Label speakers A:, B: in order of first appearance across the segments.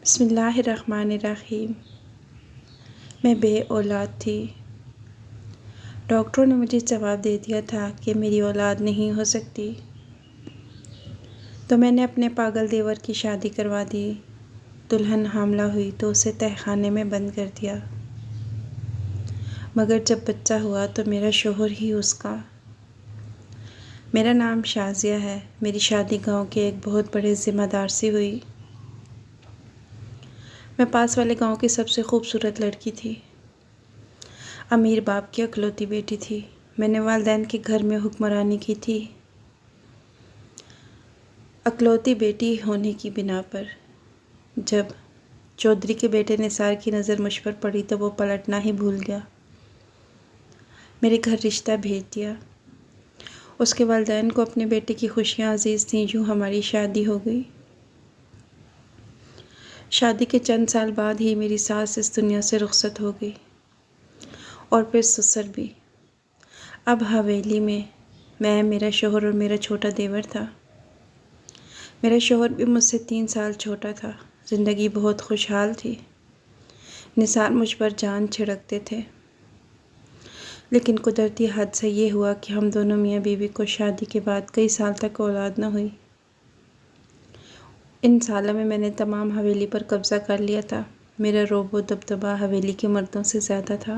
A: بسم اللہ الرحمن الرحیم۔ میں بے اولاد تھی۔ ڈاکٹروں نے مجھے جواب دے دیا تھا کہ میری اولاد نہیں ہو سکتی، تو میں نے اپنے پاگل دیور کی شادی کروا دی۔ دلہن حاملہ ہوئی تو اسے تہہ خانے میں بند کر دیا، مگر جب بچہ ہوا تو میرا شوہر ہی اس کا۔ میرا نام شازیہ ہے۔ میری شادی گاؤں کے ایک بہت بڑے ذمہ دار سے ہوئی۔ میں پاس والے گاؤں کی سب سے خوبصورت لڑکی تھی۔ امیر باپ کی اکلوتی بیٹی تھی۔ میں نے والدین کے گھر میں حکمرانی کی تھی۔ اکلوتی بیٹی ہونے کی بنا پر جب چودھری کے بیٹے نثار کی نظر مجھ پر پڑی تو وہ پلٹنا ہی بھول گیا۔ میرے گھر رشتہ بھیج دیا۔ اس کے والدین کو اپنے بیٹے کی خوشیاں عزیز تھیں۔ یوں ہماری شادی ہو گئی۔ شادی کے چند سال بعد ہی میری ساس اس دنیا سے رخصت ہو گئی، اور پھر سسر بھی۔ اب حویلی میں میں، میرا شوہر اور میرا چھوٹا دیور تھا۔ میرا شوہر بھی مجھ سے 3 سال چھوٹا تھا۔ زندگی بہت خوشحال تھی۔ نثار مجھ پر جان چھڑکتے تھے، لیکن قدرتی حادثہ یہ ہوا کہ ہم دونوں میاں بیوی کو شادی کے بعد کئی سال تک اولاد نہ ہوئی۔ ان سالوں میں نے تمام حویلی پر قبضہ کر لیا تھا۔ میرا رعب و دبدبہ حویلی کے مردوں سے زیادہ تھا،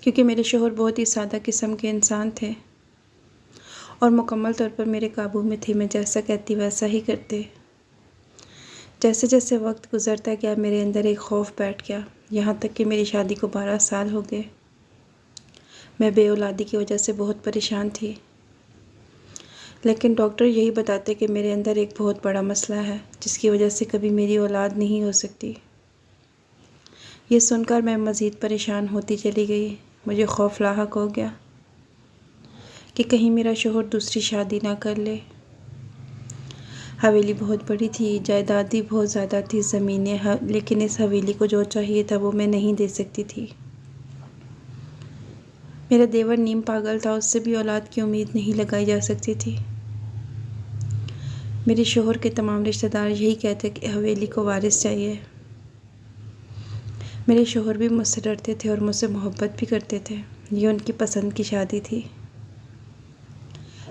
A: کیونکہ میرے شوہر بہت ہی سادہ قسم کے انسان تھے اور مکمل طور پر میرے قابو میں تھے۔ میں جیسا کہتی ویسا ہی کرتے۔ جیسے جیسے وقت گزرتا گیا میرے اندر ایک خوف بیٹھ گیا، یہاں تک کہ میری شادی کو 12 سال ہو گئے۔ میں بے اولادی کی وجہ سے بہت پریشان تھی، لیکن ڈاکٹر یہی بتاتے کہ میرے اندر ایک بہت بڑا مسئلہ ہے جس کی وجہ سے کبھی میری اولاد نہیں ہو سکتی۔ یہ سن کر میں مزید پریشان ہوتی چلی گئی۔ مجھے خوف لاحق ہو گیا کہ کہیں میرا شوہر دوسری شادی نہ کر لے۔ حویلی بہت بڑی تھی، جائیداد بھی بہت زیادہ تھی، زمینیں، لیکن اس حویلی کو جو چاہیے تھا وہ میں نہیں دے سکتی تھی۔ میرا دیور نیم پاگل تھا، اس سے بھی اولاد کی امید نہیں لگائی جا سکتی تھی۔ میرے شوہر کے تمام رشتہ دار یہی کہتے کہ حویلی کو وارث چاہیے۔ میرے شوہر بھی مجھ سے ڈرتے تھے اور مجھ سے محبت بھی کرتے تھے۔ یہ ان کی پسند کی شادی تھی،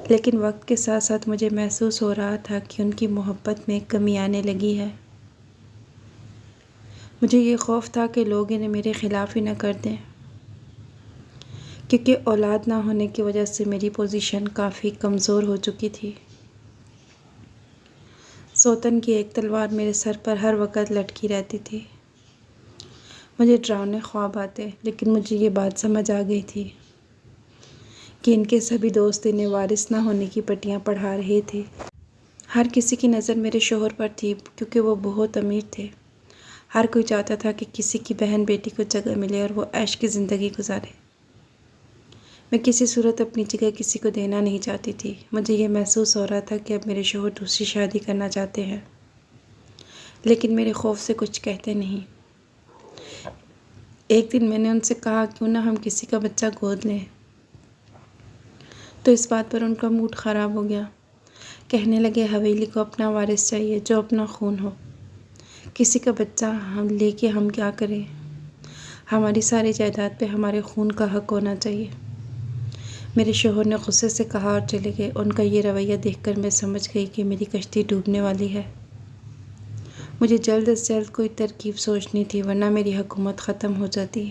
A: لیکن وقت کے ساتھ ساتھ مجھے محسوس ہو رہا تھا کہ ان کی محبت میں کمی آنے لگی ہے۔ مجھے یہ خوف تھا کہ لوگ انہیں میرے خلاف ہی نہ کر دیں، کیونکہ اولاد نہ ہونے کی وجہ سے میری پوزیشن کافی کمزور ہو چکی تھی۔ سوتن کی ایک تلوار میرے سر پر ہر وقت لٹکی رہتی تھی۔ مجھے ڈراؤنے خواب آتے، لیکن مجھے یہ بات سمجھ آ گئی تھی کہ ان کے سبھی دوست انہیں وارث نہ ہونے کی پٹیاں پڑھا رہے تھے۔ ہر کسی کی نظر میرے شوہر پر تھی، کیونکہ وہ بہت امیر تھے۔ ہر کوئی چاہتا تھا کہ کسی کی بہن بیٹی کو جگہ ملے اور وہ عیش کی زندگی گزارے۔ میں کسی صورت اپنی جگہ کسی کو دینا نہیں چاہتی تھی۔ مجھے یہ محسوس ہو رہا تھا کہ اب میرے شوہر دوسری شادی کرنا چاہتے ہیں، لیکن میرے خوف سے کچھ کہتے نہیں۔ ایک دن میں نے ان سے کہا کیوں نہ ہم کسی کا بچہ گود لیں، تو اس بات پر ان کا موڈ خراب ہو گیا۔ کہنے لگے حویلی کو اپنا وارث چاہیے جو اپنا خون ہو۔ کسی کا بچہ ہم لے کے ہم کیا کریں؟ ہماری ساری جائیداد پہ ہمارے خون کا حق ہونا چاہیے۔ میرے شوہر نے غصے سے کہا اور چلے گئے۔ ان کا یہ رویہ دیکھ کر میں سمجھ گئی کہ میری کشتی ڈوبنے والی ہے۔ مجھے جلد از جلد کوئی ترکیب سوچنی تھی، ورنہ میری حکومت ختم ہو جاتی،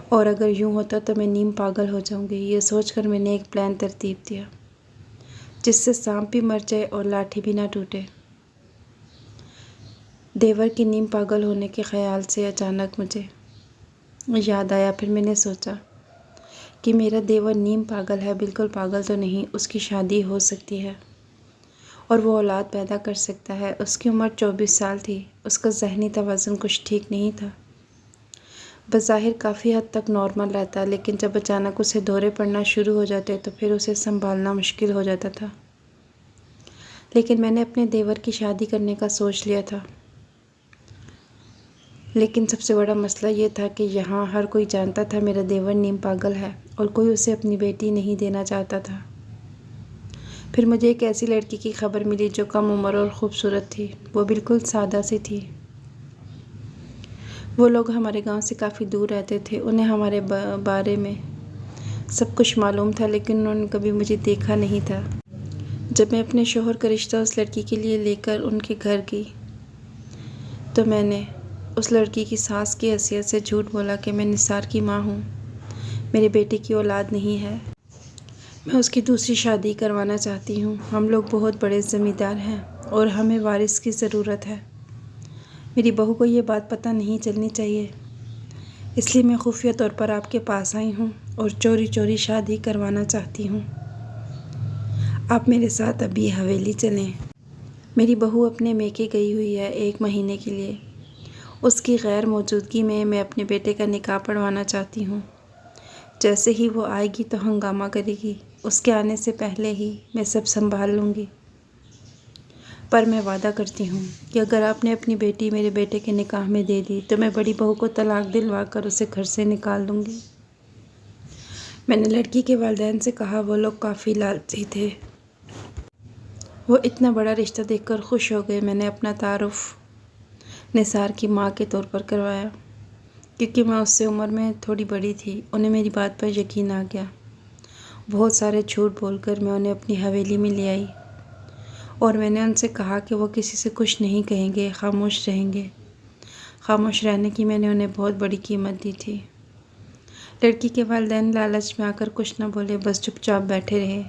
A: اور اگر یوں ہوتا تو میں نیم پاگل ہو جاؤں گی۔ یہ سوچ کر میں نے ایک پلان ترتیب دیا جس سے سانپ بھی مر جائے اور لاٹھی بھی نہ ٹوٹے۔ دیور کی نیم پاگل ہونے کے خیال سے اچانک مجھے یاد آیا۔ پھر میں نے سوچا کہ میرا دیور نیم پاگل ہے، بالکل پاگل تو نہیں، اس کی شادی ہو سکتی ہے اور وہ اولاد پیدا کر سکتا ہے۔ اس کی عمر 24 سال تھی۔ اس کا ذہنی توازن کچھ ٹھیک نہیں تھا۔ بظاہر کافی حد تک نارمل رہتا، لیکن جب اچانک اسے دورے پڑنا شروع ہو جاتے تو پھر اسے سنبھالنا مشکل ہو جاتا تھا۔ لیکن میں نے اپنے دیور کی شادی کرنے کا سوچ لیا تھا، لیکن سب سے بڑا مسئلہ یہ تھا کہ یہاں ہر کوئی جانتا تھا میرا دیور نیم پاگل ہے اور کوئی اسے اپنی بیٹی نہیں دینا چاہتا تھا۔ پھر مجھے ایک ایسی لڑکی کی خبر ملی جو کم عمر اور خوبصورت تھی۔ وہ بالکل سادہ سی تھی۔ وہ لوگ ہمارے گاؤں سے کافی دور رہتے تھے۔ انہیں ہمارے بارے میں سب کچھ معلوم تھا، لیکن انہوں نے کبھی مجھے دیکھا نہیں تھا۔ جب میں اپنے شوہر کا رشتہ اس لڑکی کے لیے لے کر ان کے گھر گئی تو میں نے اس لڑکی کی ساس کی حیثیت سے جھوٹ بولا کہ میں نثار کی ماں ہوں، میرے بیٹے کی اولاد نہیں ہے، میں اس کی دوسری شادی کروانا چاہتی ہوں، ہم لوگ بہت بڑے زمیندار ہیں اور ہمیں وارث کی ضرورت ہے۔ میری بہو کو یہ بات پتہ نہیں چلنی چاہیے، اس لیے میں خفیہ طور پر آپ کے پاس آئی ہوں اور چوری چوری شادی کروانا چاہتی ہوں۔ آپ میرے ساتھ ابھی حویلی چلیں۔ میری بہو اپنے میکے گئی ہوئی ہے 1 مہینے کے لیے۔ اس کی غیر موجودگی میں اپنے بیٹے کا نکاح پڑھوانا چاہتی ہوں۔ جیسے ہی وہ آئے گی تو ہنگامہ کرے گی، اس کے آنے سے پہلے ہی میں سب سنبھال لوں گی۔ پر میں وعدہ کرتی ہوں کہ اگر آپ نے اپنی بیٹی میرے بیٹے کے نکاح میں دے دی تو میں بڑی بہو کو طلاق دلوا کر اسے گھر سے نکال دوں گی۔ میں نے لڑکی کے والدین سے کہا، وہ لوگ کافی لالچی تھے۔ وہ اتنا بڑا رشتہ دیکھ کر خوش ہو گئے۔ میں نے اپنا تعارف نثار کی ماں کے طور پر کروایا، کیونکہ میں اس سے عمر میں تھوڑی بڑی تھی۔ انہیں میری بات پر یقین آ گیا۔ بہت سارے جھوٹ بول کر میں انہیں اپنی حویلی میں لے آئی اور میں نے ان سے کہا کہ وہ کسی سے کچھ نہیں کہیں گے، خاموش رہیں گے۔ خاموش رہنے کی میں نے انہیں بہت بڑی قیمت دی تھی۔ لڑکی کے والدین لالچ میں آ کر کچھ نہ بولے، بس چپ چاپ بیٹھے رہے۔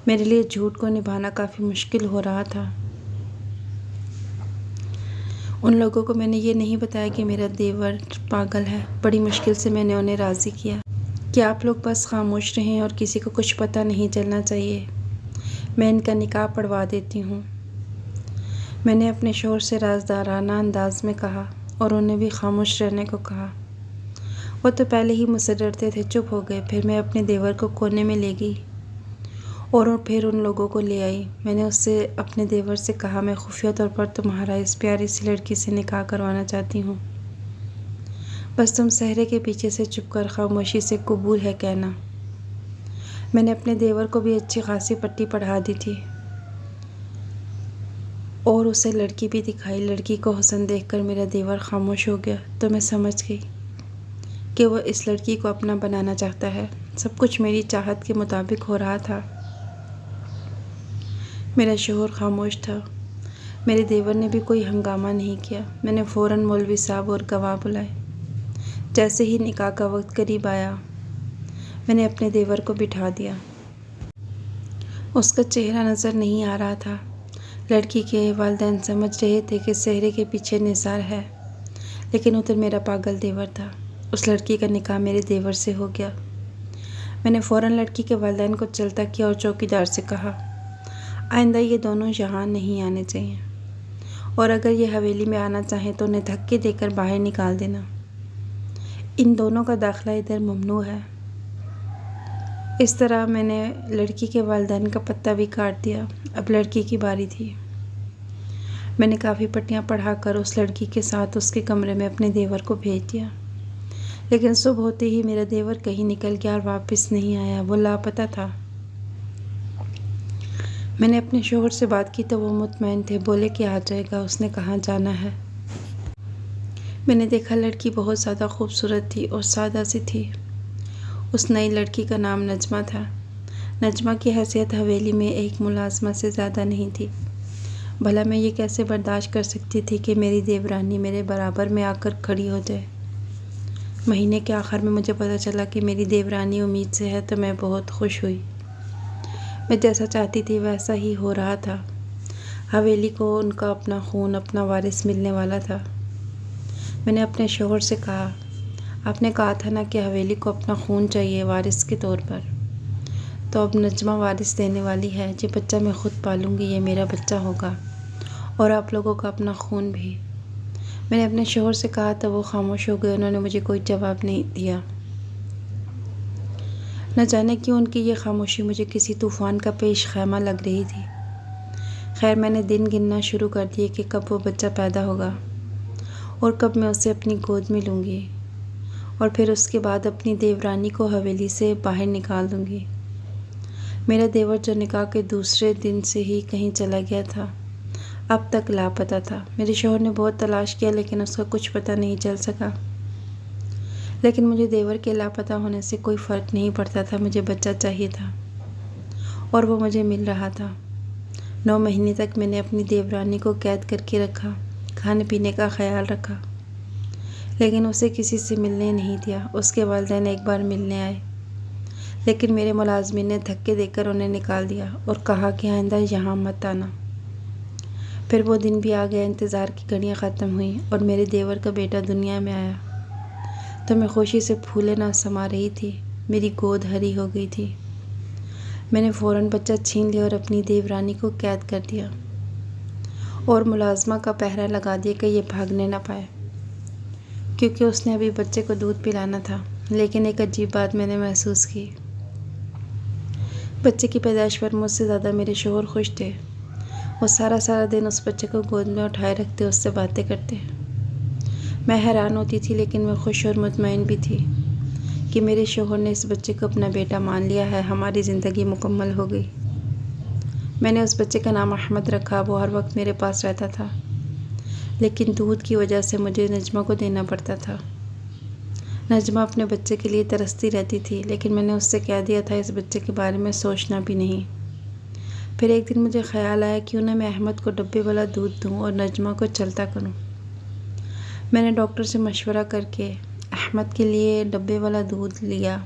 A: میرے لیے جھوٹ کو نبھانا کافی مشکل ہو رہا تھا۔ ان لوگوں کو میں نے یہ نہیں بتایا کہ میرا دیور پاگل ہے۔ بڑی مشکل سے میں نے انہیں راضی کیا کہ آپ لوگ بس خاموش رہیں اور کسی کو کچھ پتہ نہیں چلنا چاہیے، میں ان کا نکاح پڑھوا دیتی ہوں۔ میں نے اپنے شوہر سے رازدارانہ انداز میں کہا اور انہیں بھی خاموش رہنے کو کہا۔ وہ تو پہلے ہی مسرتے تھے، چپ ہو گئے۔ پھر میں اپنے دیور کو کونے میں لے گئی اور پھر ان لوگوں کو لے آئی۔ میں نے اپنے دیور سے کہا، میں خفیہ طور پر تمہارا اس پیاری سی لڑکی سے نکاح کروانا چاہتی ہوں، بس تم صحرے کے پیچھے سے چپ کر خاموشی سے قبول ہے کہنا۔ میں نے اپنے دیور کو بھی اچھی خاصی پٹی پڑھا دی تھی اور اسے لڑکی بھی دکھائی۔ لڑکی کو حسن دیکھ کر میرا دیور خاموش ہو گیا تو میں سمجھ گئی کہ وہ اس لڑکی کو اپنا بنانا چاہتا ہے۔ سب کچھ میری چاہت کے مطابق ہو رہا تھا۔ میرا شوہر خاموش تھا۔ میرے دیور نے بھی کوئی ہنگامہ نہیں کیا۔ میں نے فوراً مولوی صاحب اور گواہ بلائے۔ جیسے ہی نکاح کا وقت قریب آیا، میں نے اپنے دیور کو بٹھا دیا۔ اس کا چہرہ نظر نہیں آ رہا تھا۔ لڑکی کے والدین سمجھ رہے تھے کہ صحرے کے پیچھے نثار ہے، لیکن ادھر میرا پاگل دیور تھا۔ اس لڑکی کا نکاح میرے دیور سے ہو گیا۔ میں نے فوراً لڑکی کے والدین کو چلتا کیا اور چوکیدار سے کہا، آئندہ یہ دونوں یہاں نہیں آنے چاہیے، اور اگر یہ حویلی میں آنا چاہیں تو انہیں دھکے دے کر باہر نکال دینا۔ ان دونوں کا داخلہ ادھر ممنوع ہے۔ اس طرح میں نے لڑکی کے والدین کا پتہ بھی کاٹ دیا۔ اب لڑکی کی باری تھی۔ میں نے کافی پٹیاں پڑھا کر اس لڑکی کے ساتھ اس کے کمرے میں اپنے دیور کو بھیج دیا، لیکن صبح ہوتے ہی میرا دیور کہیں نکل گیا اور واپس نہیں آیا۔ وہ لاپتہ تھا۔ میں نے اپنے شوہر سے بات کی تو وہ مطمئن تھے، بولے کہ آ جائے گا، اس نے کہاں جانا ہے۔ میں نے دیکھا لڑکی بہت زیادہ خوبصورت تھی اور سادہ سی تھی۔ اس نئی لڑکی کا نام نجمہ تھا۔ نجمہ کی حیثیت حویلی میں ایک ملازمہ سے زیادہ نہیں تھی۔ بھلا میں یہ کیسے برداشت کر سکتی تھی کہ میری دیورانی میرے برابر میں آ کر کھڑی ہو جائے۔ مہینے کے آخر میں مجھے پتہ چلا کہ میری دیورانی امید سے ہے تو میں بہت خوش ہوئی۔ میں جیسا چاہتی تھی ویسا ہی ہو رہا تھا۔ حویلی کو ان کا اپنا خون، اپنا وارث ملنے والا تھا۔ میں نے اپنے شوہر سے کہا، آپ نے کہا تھا نا کہ حویلی کو اپنا خون چاہیے وارث کے طور پر، تو اب نجمہ وارث دینے والی ہے۔ یہ بچہ میں خود پالوں گی، یہ میرا بچہ ہوگا، اور آپ لوگوں کا اپنا خون بھی۔ میں نے اپنے شوہر سے کہا تو وہ خاموش ہو گئے، انہوں نے مجھے کوئی جواب نہیں دیا۔ نہ جانے کیوں ان کی یہ خاموشی مجھے کسی طوفان کا پیش خیمہ لگ رہی تھی۔ خیر، میں نے دن گننا شروع کر دیے کہ کب وہ بچہ پیدا ہوگا اور کب میں اسے اپنی گود میں لوں گی، اور پھر اس کے بعد اپنی دیورانی کو حویلی سے باہر نکال دوں گی۔ میرا دیور جو نکاح کے دوسرے دن سے ہی کہیں چلا گیا تھا، اب تک لاپتہ تھا۔ میرے شوہر نے بہت تلاش کیا لیکن اس کا کچھ پتہ نہیں چل سکا۔ لیکن مجھے دیور کے لاپتہ ہونے سے کوئی فرق نہیں پڑتا تھا، مجھے بچہ چاہیے تھا اور وہ مجھے مل رہا تھا۔ 9 مہینے تک میں نے اپنی دیورانی کو قید کر کے رکھا، کھانے پینے کا خیال رکھا، لیکن اسے کسی سے ملنے نہیں دیا۔ اس کے والدین ایک بار ملنے آئے، لیکن میرے ملازمین نے دھکے دے کر انہیں نکال دیا اور کہا کہ آئندہ یہاں مت آنا۔ پھر وہ دن بھی آ گیا، انتظار کی گھڑیاں ختم ہوئیں اور میرے دیور کا بیٹا دنیا میں آیا تو میں خوشی سے پھولے نہ سما رہی تھی، میری گود ہری ہو گئی تھی۔ میں نے فوراً بچہ چھین لیا اور اپنی دیورانی کو قید کر دیا اور ملازمہ کا پہرا لگا دیا کہ یہ بھاگنے نہ پائے، کیونکہ اس نے ابھی بچے کو دودھ پلانا تھا۔ لیکن ایک عجیب بات میں نے محسوس کی۔ بچے کی پیدائش پر مجھ سے زیادہ میرے شوہر خوش تھے۔ وہ سارا دن اس بچے کو گود میں اٹھائے رکھتے، اس سے باتیں کرتے۔ میں حیران ہوتی تھی لیکن میں خوش اور مطمئن بھی تھی کہ میرے شوہر نے اس بچے کو اپنا بیٹا مان لیا ہے، ہماری زندگی مکمل ہو گئی۔ میں نے اس بچے کا نام احمد رکھا۔ وہ ہر وقت میرے پاس رہتا تھا، لیکن دودھ کی وجہ سے مجھے نجمہ کو دینا پڑتا تھا۔ نجمہ اپنے بچے کے لیے ترستی رہتی تھی، لیکن میں نے اس سے کہہ دیا تھا اس بچے کے بارے میں سوچنا بھی نہیں۔ پھر ایک دن مجھے خیال آیا کیوں نہ میں احمد کو ڈبے والا دودھ دوں اور نجمہ کو چلتا کروں۔ میں نے ڈاکٹر سے مشورہ کر کے احمد کے لیے ڈبے والا دودھ لیا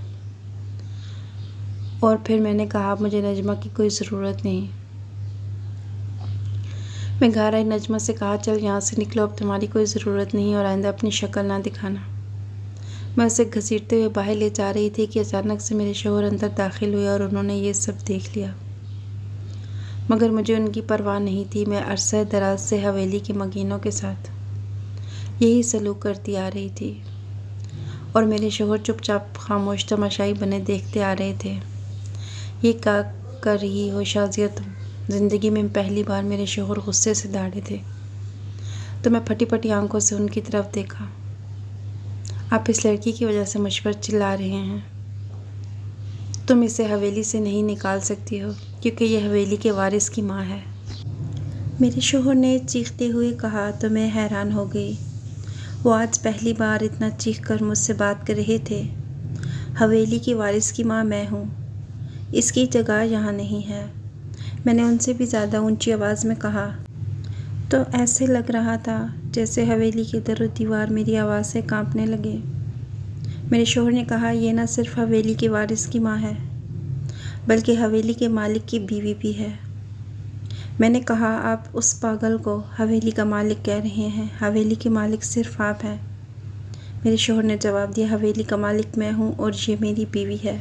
A: اور پھر میں نے کہا اب مجھے نجمہ کی کوئی ضرورت نہیں۔ میں گھر آئی، نجمہ سے کہا چل یہاں سے نکلو، اب تمہاری کوئی ضرورت نہیں اور آئندہ اپنی شکل نہ دکھانا۔ میں اسے گھسیٹتے ہوئے باہر لے جا رہی تھی کہ اچانک سے میرے شوہر اندر داخل ہوئے اور انہوں نے یہ سب دیکھ لیا، مگر مجھے ان کی پرواہ نہیں تھی۔ میں عرصہ دراز سے حویلی کے مکینوں کے ساتھ یہی سلوک کرتی آ رہی تھی اور میرے شوہر چپ چاپ خاموش تماشائی بنے دیکھتے آ رہے تھے۔ یہ کیا کر رہی ہو شازیہ تم؟ زندگی میں پہلی بار میرے شوہر غصے سے داڑھے تھے تو میں پھٹی پھٹی آنکھوں سے ان کی طرف دیکھا۔ آپ اس لڑکی کی وجہ سے مجھ پر چلا رہے ہیں؟ تم اسے حویلی سے نہیں نکال سکتی ہو کیونکہ یہ حویلی کے وارث کی ماں ہے۔ میرے شوہر نے چیختے ہوئے کہا تو میں حیران ہو گئی۔ وہ آج پہلی بار اتنا چیخ کر مجھ سے بات کر رہے تھے۔ حویلی کی وارث کی ماں میں ہوں، اس کی جگہ یہاں نہیں ہے۔ میں نے ان سے بھی زیادہ اونچی آواز میں کہا تو ایسے لگ رہا تھا جیسے حویلی کے در و دیوار میری آواز سے کانپنے لگے۔ میرے شوہر نے کہا یہ نہ صرف حویلی کے وارث کی ماں ہے بلکہ حویلی کے مالک کی بیوی بھی ہے۔ میں نے کہا آپ اس پاگل کو حویلی کا مالک کہہ رہے ہیں، حویلی کے مالک صرف آپ ہیں۔ میرے شوہر نے جواب دیا حویلی کا مالک میں ہوں اور یہ میری بیوی ہے۔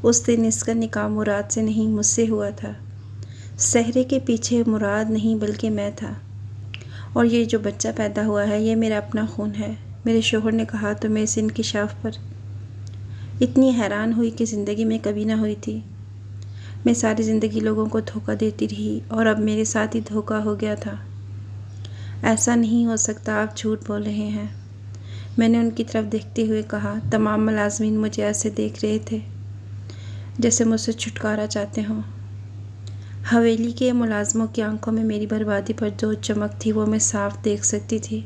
A: اس دن اس کا نکاح مراد سے نہیں مجھ سے ہوا تھا۔ صحرے کے پیچھے مراد نہیں بلکہ میں تھا، اور یہ جو بچہ پیدا ہوا ہے یہ میرا اپنا خون ہے۔ میرے شوہر نے کہا تو میں اس انکشاف پر اتنی حیران ہوئی کہ زندگی میں کبھی نہ ہوئی تھی۔ میں ساری زندگی لوگوں کو دھوکہ دیتی رہی اور اب میرے ساتھ ہی دھوکہ ہو گیا تھا۔ ایسا نہیں ہو سکتا، آپ جھوٹ بول رہے ہیں۔ میں نے ان کی طرف دیکھتے ہوئے کہا۔ تمام ملازمین مجھے ایسے دیکھ رہے تھے جیسے مجھ سے چھٹکارا چاہتے ہوں۔ حویلی کے ملازموں کی آنکھوں میں میری بربادی پر جو چمک تھی وہ میں صاف دیکھ سکتی تھی،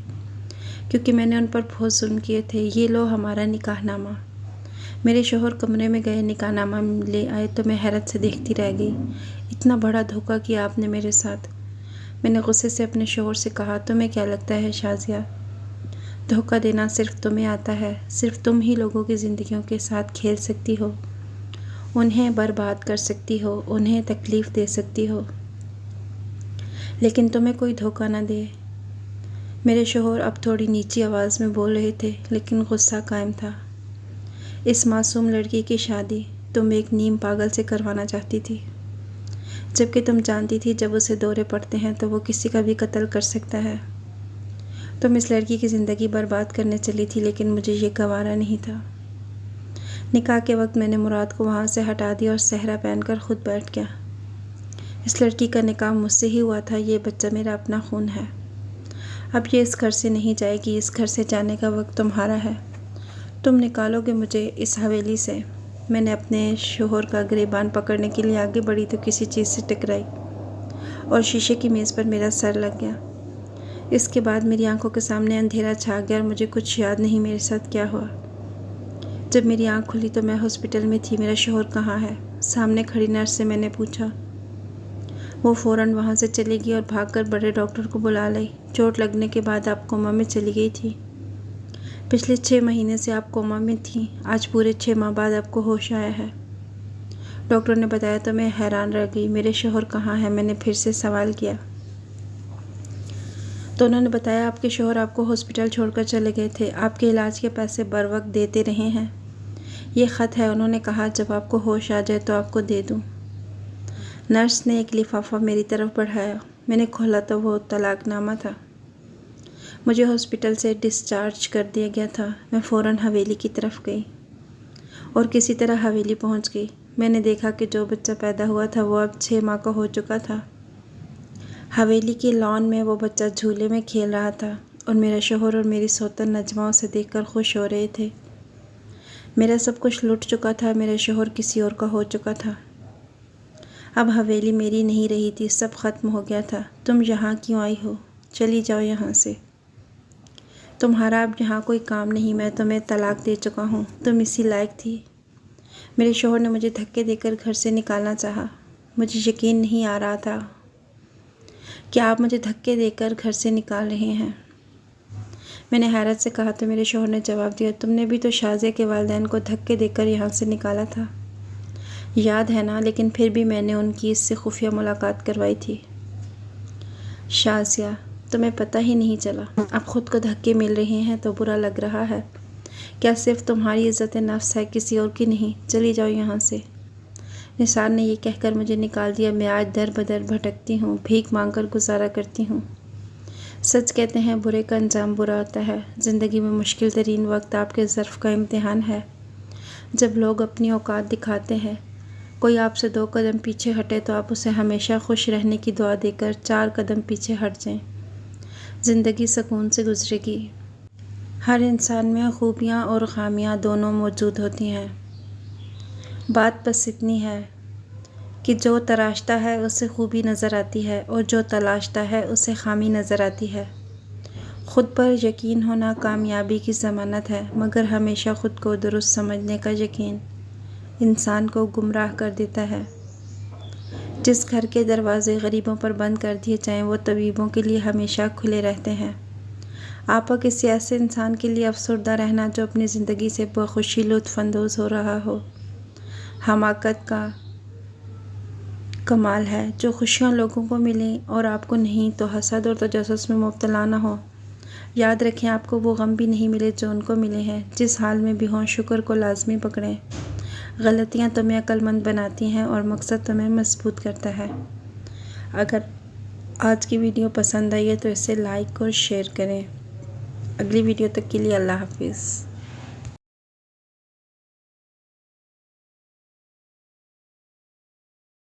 A: کیونکہ میں نے ان پر بہت ظلم کیے تھے۔ یہ لو ہمارا نکاح نامہ۔ میرے شوہر کمرے میں گئے، نکاح نامہ لے آئے تو میں حیرت سے دیکھتی رہ گئی۔ اتنا بڑا دھوکہ کیا آپ نے میرے ساتھ۔ میں نے غصے سے اپنے شوہر سے کہا تمہیں کیا لگتا ہے شازیہ، دھوکہ دینا صرف تمہیں آتا ہے؟ صرف تم ہی لوگوں کی زندگیوں کے ساتھ کھیل سکتی ہو، انہیں برباد کر سکتی ہو، انہیں تکلیف دے سکتی ہو، لیکن تمہیں کوئی دھوکہ نہ دے۔ میرے شوہر اب تھوڑی نیچی آواز میں بول رہے تھے لیکن غصہ قائم تھا۔ اس معصوم لڑکی کی شادی تم ایک نیم پاگل سے کروانا چاہتی تھی، جبکہ تم جانتی تھی جب اسے دورے پڑتے ہیں تو وہ کسی کا بھی قتل کر سکتا ہے۔ تم اس لڑکی کی زندگی برباد کرنے چلی تھی لیکن مجھے یہ گوارا نہیں تھا۔ نکاح کے وقت میں نے مراد کو وہاں سے ہٹا دیا اور صحرا پہن کر خود بیٹھ گیا۔ اس لڑکی کا نکاح مجھ سے ہی ہوا تھا، یہ بچہ میرا اپنا خون ہے۔ اب یہ اس گھر سے نہیں جائے گی، اس گھر سے جانے کا وقت تمہارا ہے۔ تم نکالو گے مجھے اس حویلی سے۔ میں نے اپنے شوہر کا گریبان پکڑنے کے لیے آگے بڑھی تو کسی چیز سے ٹکرائی اور شیشے کی میز پر میرا سر لگ گیا۔ اس کے بعد میری آنکھوں کے سامنے اندھیرا چھا گیا اور مجھے کچھ یاد نہیں میرے ساتھ کیا ہوا۔ جب میری آنکھ کھلی تو میں ہاسپٹل میں تھی۔ میرا شوہر کہاں ہے؟ سامنے کھڑی نرس سے میں نے پوچھا۔ وہ فوراً وہاں سے چلی گئی اور بھاگ کر بڑے ڈاکٹر کو بلا لائی۔ چوٹ لگنے کے بعد آپ کوما میں چلی گئی تھی۔ پچھلے 6 مہینے سے آپ کوما میں تھیں۔ آج پورے 6 ماہ بعد آپ کو ہوش آیا ہے، ڈاکٹر نے بتایا تو میں حیران رہ گئی۔ میرے شوہر کہاں ہیں؟ میں نے پھر سے سوال کیا تو انہوں نے بتایا آپ کے شوہر آپ کو ہاسپٹل چھوڑ کر چلے گئے تھے، آپ کے علاج کے پیسے بر وقت دیتے رہے ہیں۔ یہ خط ہے، انہوں نے کہا جب آپ کو ہوش آ جائے تو آپ کو دے دوں۔ نرس نے ایک لفافہ میری طرف بڑھایا۔ میں نے کھولا تو وہ طلاق نامہ تھا۔ مجھے ہاسپٹل سے ڈسچارج کر دیا گیا تھا۔ میں فوراً حویلی کی طرف گئی اور کسی طرح حویلی پہنچ گئی۔ میں نے دیکھا کہ جو بچہ پیدا ہوا تھا وہ اب 6 ماہ کا ہو چکا تھا۔ حویلی کی لان میں وہ بچہ جھولے میں کھیل رہا تھا اور میرا شوہر اور میری سوتن نجمہ اسے دیکھ کر خوش ہو رہے تھے۔ میرا سب کچھ لٹ چکا تھا، میرا شوہر کسی اور کا ہو چکا تھا۔ اب حویلی میری نہیں رہی تھی، سب ختم ہو گیا تھا۔ تم یہاں کیوں آئی ہو؟ چلی جاؤ یہاں سے، تمہارا اب یہاں کوئی کام نہیں، میں تمہیں طلاق دے چکا ہوں، تم اسی لائق تھی۔ میرے شوہر نے مجھے دھکے دے کر گھر سے نکالنا چاہا۔ مجھے یقین نہیں آ رہا تھا کہ آپ مجھے دھکے دے کر گھر سے نکال رہے ہیں۔ میں نے حیرت سے کہا تو میرے شوہر نے جواب دیا، تم نے بھی تو شازیہ کے والدین کو دھکے دے کر یہاں سے نکالا تھا، یاد ہے نا؟ لیکن پھر بھی میں نے ان کی اس سے خفیہ ملاقات کروائی تھی۔ شازیہ، تمہیں پتہ ہی نہیں چلا، اب خود کو دھکے مل رہے ہیں تو برا لگ رہا ہے۔ کیا صرف تمہاری عزت نفس ہے، کسی اور کی نہیں؟ چلی جاؤ یہاں سے۔ نثار نے یہ کہہ کر مجھے نکال دیا۔ میں آج در بدر بھٹکتی ہوں، بھیک مانگ کر گزارا کرتی ہوں۔ سچ کہتے ہیں برے کا انجام برا ہوتا ہے۔ زندگی میں مشکل ترین وقت آپ کے ظرف کا امتحان ہے، جب لوگ اپنی اوقات دکھاتے ہیں۔ کوئی آپ سے 2 قدم پیچھے ہٹے تو آپ اسے ہمیشہ خوش رہنے کی دعا دے کر 4 قدم پیچھے ہٹ جائیں۔ زندگی سکون سے گزرے گی۔ ہر انسان میں خوبیاں اور خامیاں دونوں موجود ہوتی ہیں۔ بات بس اتنی ہے کہ جو تراشتا ہے اسے خوبی نظر آتی ہے اور جو تلاشتا ہے اسے خامی نظر آتی ہے۔ خود پر یقین ہونا کامیابی کی ضمانت ہے، مگر ہمیشہ خود کو درست سمجھنے کا یقین انسان کو گمراہ کر دیتا ہے۔ جس گھر کے دروازے غریبوں پر بند کر دیے جائیں وہ طبیبوں کے لیے ہمیشہ کھلے رہتے ہیں۔ آپا کسی ایسے انسان کے لیے افسردہ رہنا جو اپنی زندگی سے بخوشی لطف اندوز ہو رہا ہو، حماقت کا کمال ہے۔ جو خوشیاں لوگوں کو ملیں اور آپ کو نہیں تو حسد اور تجسس میں مبتلا نہ ہو۔ یاد رکھیں آپ کو وہ غم بھی نہیں ملے جو ان کو ملے ہیں۔ جس حال میں بھی ہوں شکر کو لازمی پکڑیں۔ غلطیاں تمہیں عقل مند بناتی ہیں اور مقصد تمہیں مضبوط کرتا ہے۔ اگر آج کی ویڈیو پسند آئی ہے تو اسے لائک اور شیئر کریں۔ اگلی ویڈیو تک کے لیے اللہ حافظ۔